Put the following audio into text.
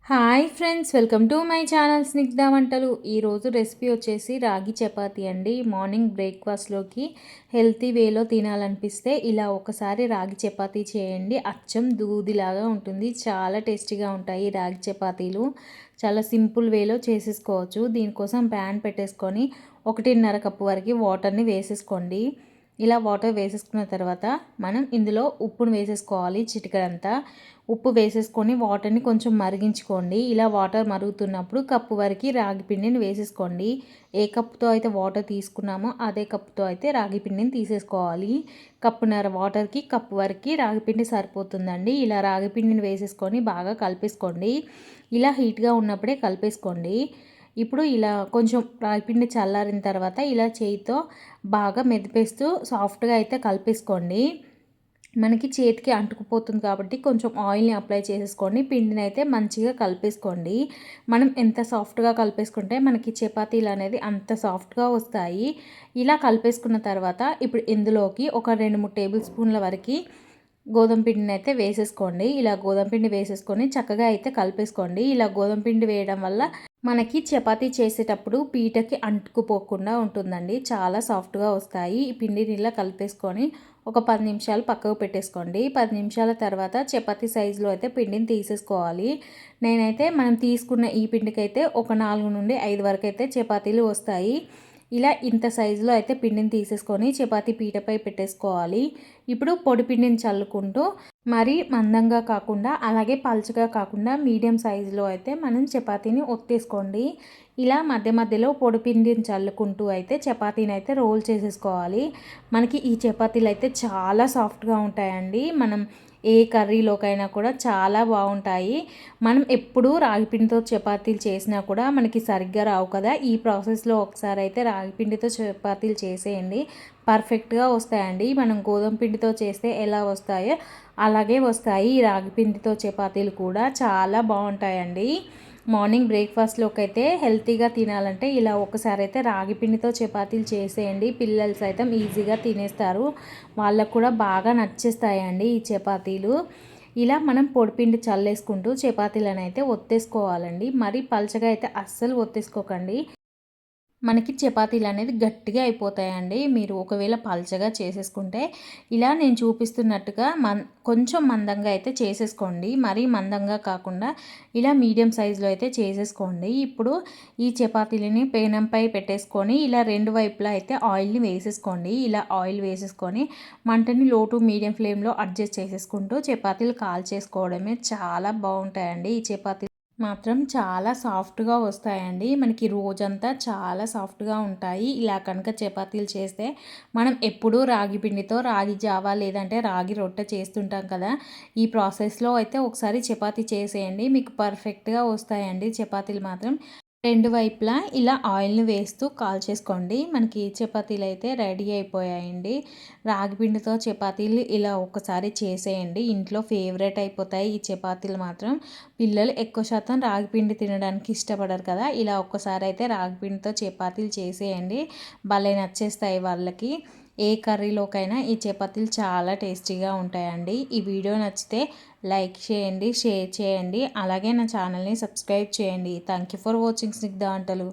Hi friends, welcome to my channel Snigdha వంటలు. ఈరోజు recipe వచ్చేసి రాగి చపాతీ అండి. మార్నింగ్ బ్రేక్ఫాస్ట్లోకి హెల్తీ వేలో తినాలనిపిస్తే ఇలా ఒకసారి రాగి చపాతీ చేయండి. అచ్చం దూదిలాగా ఉంటుంది. చాలా టేస్టీగా ఉంటాయి రాగి చపాతీలు. చాలా సింపుల్ వేలో చేసేసుకోవచ్చు. దీనికోసం ప్యాన్ పెట్టేసుకొని 1.5 కప్పు వరకు వాటర్ని వేసేసుకోండి. ఇలా వాటర్ వేసేసుకున్న తర్వాత మనం ఇందులో ఉప్పును వేసేసుకోవాలి. చిటికెడంతా ఉప్పు వేసేసుకొని వాటర్ని కొంచెం మరిగించుకోండి. ఇలా వాటర్ మరుగుతున్నప్పుడు కప్పు వరకు రాగి పిండిని వేసేసుకోండి. ఏ కప్పుతో అయితే వాటర్ తీసుకున్నామో అదే కప్పుతో అయితే రాగి పిండిని తీసేసుకోవాలి. కప్పున్నర వాటర్కి కప్పు వరకు రాగి పిండి సరిపోతుందండి. ఇలా రాగి పిండిని వేసేసుకొని బాగా కలిపేసుకోండి. ఇలా హీట్గా ఉన్నప్పుడే కలిపేసుకోండి. ఇప్పుడు ఇలా కొంచెం రాగిపిండి చల్లారిన తర్వాత ఇలా చేయితో బాగా మెదిపేస్తూ సాఫ్ట్గా అయితే కలిపేసుకోండి. మనకి చేతికి అంటుకుపోతుంది కాబట్టి కొంచెం ఆయిల్ని అప్లై చేసేసుకోండి. పిండిని అయితే మంచిగా కలిపేసుకోండి. మనం ఎంత సాఫ్ట్గా కలిపేసుకుంటే మనకి చపాతీలు అనేది అంత సాఫ్ట్గా వస్తాయి. ఇలా కలిపేసుకున్న తర్వాత ఇప్పుడు ఇందులోకి ఒక 2-3 టేబుల్ స్పూన్ల వరకు గోధుమ పిండిని అయితే వేసేసుకోండి. ఇలా గోధుమ పిండి వేసేసుకొని చక్కగా అయితే కలిపేసుకోండి. ఇలా గోధుమ పిండి వేయడం వల్ల మనకి చపాతీ చేసేటప్పుడు పీటకి అంటుకుపోకుండా ఉంటుందండి. చాలా సాఫ్ట్గా వస్తాయి. ఈ పిండిని ఇలా కలిపేసుకొని ఒక 10 నిమిషాలు పక్కకు పెట్టేసుకోండి. 10 నిమిషాల తర్వాత చపాతీ సైజులో అయితే పిండిని తీసేసుకోవాలి. నేనైతే మనం తీసుకున్న ఈ పిండికైతే ఒక 4 నుండి 5 వరకు అయితే చపాతీలు వస్తాయి. ఇలా ఇంత సైజులో అయితే పిండిని తీసేసుకొని చపాతీ పీటపై పెట్టేసుకోవాలి. ఇప్పుడు పొడి పిండిని చల్లుకుంటూ మరీ మందంగా కాకుండా అలాగే పల్చగా కాకుండా మీడియం సైజులో అయితే మనం చపాతీని ఒత్తేసుకోండి. ఇలా మధ్య మధ్యలో పొడి పిండిని చల్లుకుంటూ అయితే చపాతీని అయితే రోల్ చేసేసుకోవాలి. మనకి ఈ చపాతీలు అయితే చాలా సాఫ్ట్గా ఉంటాయండి. మనం ఏ కర్రీలోకైనా కూడా చాలా బాగుంటాయి. మనం ఎప్పుడూ రాగిపిండితో చపాతీలు చేసినా కూడా మనకి సరిగ్గా రావు కదా. ఈ ప్రాసెస్లో ఒకసారి అయితే రాగిపిండితో చపాతీలు చేసేయండి. పర్ఫెక్ట్గా వస్తాయండి. మనం గోధుమ పిండితో చేస్తే ఎలా వస్తాయో అలాగే వస్తాయి. ఈ రాగిపిండితో చపాతీలు కూడా చాలా బాగుంటాయండి. మార్నింగ్ బ్రేక్ఫాస్ట్లోకి అయితే హెల్తీగా తినాలంటే ఇలా ఒకసారి అయితే రాగి పిండితో చపాతీలు చేసేయండి. పిల్లలు సైతం ఈజీగా తినేస్తారు. వాళ్ళకు కూడా బాగా నచ్చేస్తాయండి ఈ చపాతీలు. ఇలా మనం పొడిపిండి చల్లేసుకుంటూ చపాతీలను అయితే ఒత్తేసుకోవాలండి. మరి పలచగా అయితే అస్సలు ఒత్తేసుకోకండి. మనకి చపాతీలు అనేది గట్టిగా అయిపోతాయండి. మీరు ఒకవేళ పల్చగా చేసేసుకుంటే ఇలా నేను చూపిస్తున్నట్టుగా కొంచెం మందంగా అయితే చేసేసుకోండి. మరీ మందంగా కాకుండా ఇలా మీడియం సైజులో అయితే చేసేసుకోండి. ఇప్పుడు ఈ చపాతీలని పేనంపై పెట్టేసుకొని ఇలా 2 వైపులా అయితే ఆయిల్ని వేసేసుకోండి. ఇలా ఆయిల్ వేసేసుకొని మంటని లో టు మీడియం ఫ్లేమ్లో అడ్జస్ట్ చేసేసుకుంటూ చపాతీలు కాల్చేసుకోవడమే. చాలా బాగుంటాయండి ఈ చపాతీలు మాత్రం చాలా సాఫ్ట్గా వస్తాయండి. మనకి రోజంతా చాలా సాఫ్ట్గా ఉంటాయి. ఇలా కనుక చపాతీలు చేస్తే మనం ఎప్పుడూ రాగి పిండితో రాగి జావా లేదంటే రాగి రొట్టె చేస్తుంటాం కదా. ఈ ప్రాసెస్లో అయితే ఒకసారి చపాతీ చేసేయండి. మీకు పర్ఫెక్ట్గా వస్తాయండి చపాతీలు మాత్రం. 2 వైపులా ఇలా ఆయిల్ని వేస్తూ కాల్చేసుకోండి. మనకి చపాతీలు అయితే రెడీ అయిపోయాయండి. రాగి పిండితో చపాతీలు ఇలా ఒకసారి చేసేయండి. ఇంట్లో ఫేవరెట్ అయిపోతాయి ఈ చపాతీలు మాత్రం. పిల్లలు ఎక్కువ శాతం రాగి పిండి తినడానికి ఇష్టపడరు కదా. ఇలా ఒక్కసారి అయితే రాగి పిండితో చపాతీలు చేసేయండి. భలే నచ్చేస్తాయి వాళ్ళకి. ఏ కర్రీలోకైనా ఈ చపాతీలు చాలా టేస్టీగా ఉంటాయండి. ఈ వీడియో నచ్చితే లైక్ చేయండి, షేర్ చేయండి, అలాగే నా ఛానల్ని సబ్స్క్రైబ్ చేయండి. Thank you for watching Snigdha వంటలు.